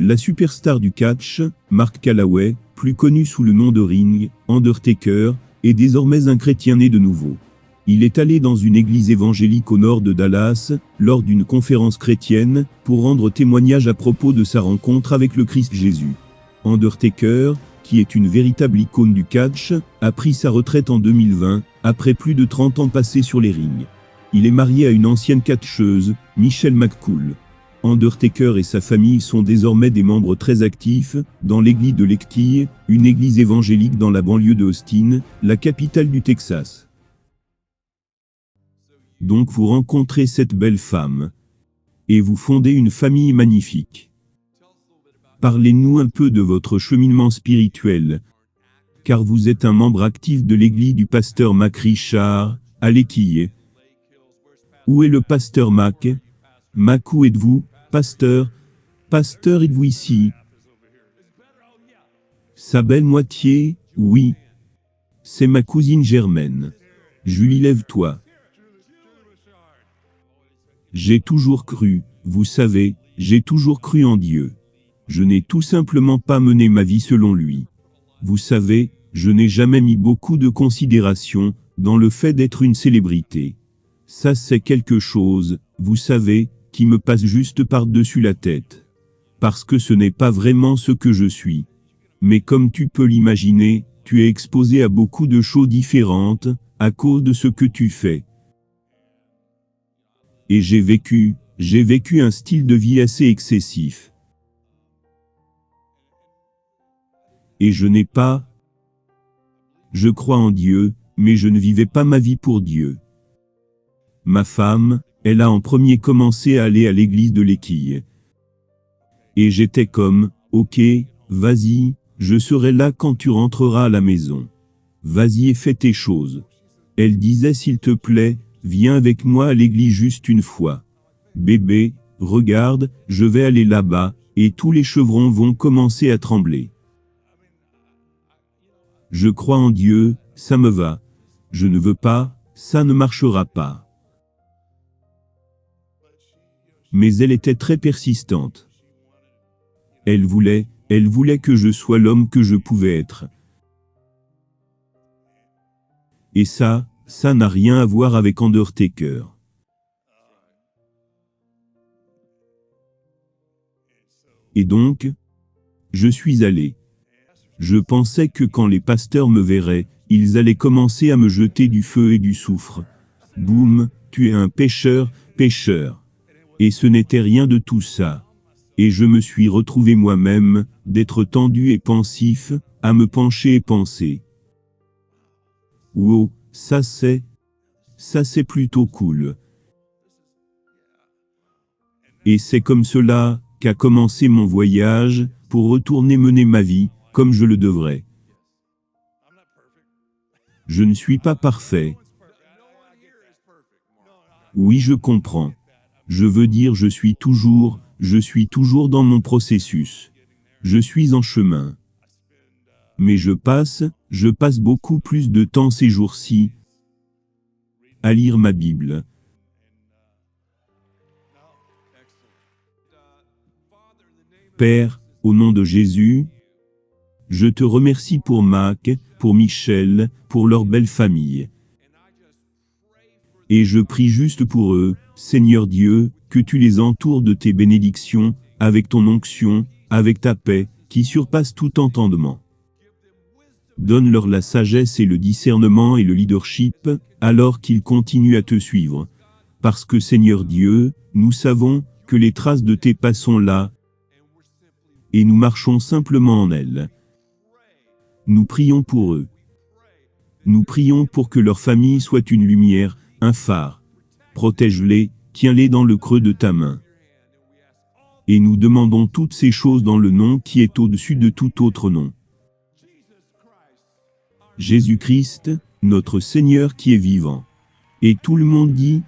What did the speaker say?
La superstar du catch, Mark Calloway, plus connu sous le nom de Ring, Undertaker, est désormais un chrétien né de nouveau. Il est allé dans une église évangélique au nord de Dallas, lors d'une conférence chrétienne, pour rendre témoignage à propos de sa rencontre avec le Christ Jésus. Undertaker, qui est une véritable icône du catch, a pris sa retraite en 2020, après plus de 30 ans passés sur les rings. Il est marié à une ancienne catcheuse, Michelle McCool. Undertaker et sa famille sont désormais des membres très actifs dans l'église de Lekki, une église évangélique dans la banlieue de Austin, la capitale du Texas. Donc vous rencontrez cette belle femme. Et vous fondez une famille magnifique. Parlez-nous un peu de votre cheminement spirituel. Car vous êtes un membre actif de l'église du pasteur Mac Richard, à Lekki. Où est le pasteur Mac? Mac, où êtes-vous, pasteur? Pasteur, êtes-vous ici? Sa belle moitié, oui. C'est ma cousine Germaine. Julie, lève-toi. J'ai toujours cru, vous savez, j'ai toujours cru en Dieu. Je n'ai tout simplement pas mené ma vie selon lui. Vous savez, je n'ai jamais mis beaucoup de considération dans le fait d'être une célébrité. Ça c'est quelque chose, vous savez, qui me passe juste par-dessus la tête. Parce que ce n'est pas vraiment ce que je suis. Mais comme tu peux l'imaginer, tu es exposé à beaucoup de choses différentes, à cause de ce que tu fais. Et j'ai vécu un style de vie assez excessif. Et je crois en Dieu, mais je ne vivais pas ma vie pour Dieu. Ma femme, elle a en premier commencé à aller à l'église de Lekki. Et j'étais comme, ok, vas-y, je serai là quand tu rentreras à la maison. Vas-y et fais tes choses. Elle disait s'il te plaît, viens avec moi à l'église juste une fois. Bébé, regarde, je vais aller là-bas, et tous les chevrons vont commencer à trembler. Je crois en Dieu, ça me va. Je ne veux pas, ça ne marchera pas. Mais elle était très persistante. Elle voulait que je sois l'homme que je pouvais être. Et ça n'a rien à voir avec Undertaker. Et donc, je suis allé. Je pensais que quand les pasteurs me verraient, ils allaient commencer à me jeter du feu et du soufre. Boum, tu es un pécheur, pécheur. Et ce n'était rien de tout ça. Et je me suis retrouvé moi-même, d'être tendu et pensif, à me pencher et penser. Wow, ça c'est plutôt cool. Et c'est comme cela qu'a commencé mon voyage, pour retourner mener ma vie, comme je le devrais. Je ne suis pas parfait. Oui, je comprends. Je veux dire, je suis toujours dans mon processus. Je suis en chemin. Mais je passe beaucoup plus de temps ces jours-ci à lire ma Bible. Père, au nom de Jésus, je te remercie pour Mac, pour Michelle, pour leur belle famille. Et je prie juste pour eux, Seigneur Dieu, que tu les entoures de tes bénédictions, avec ton onction, avec ta paix, qui surpasse tout entendement. Donne-leur la sagesse et le discernement et le leadership, alors qu'ils continuent à te suivre. Parce que Seigneur Dieu, nous savons que les traces de tes pas sont là, et nous marchons simplement en elles. Nous prions pour eux. Nous prions pour que leur famille soit une lumière, un phare. Protège-les, tiens-les dans le creux de ta main. Et nous demandons toutes ces choses dans le nom qui est au-dessus de tout autre nom. Jésus-Christ, notre Seigneur qui est vivant. Et tout le monde dit,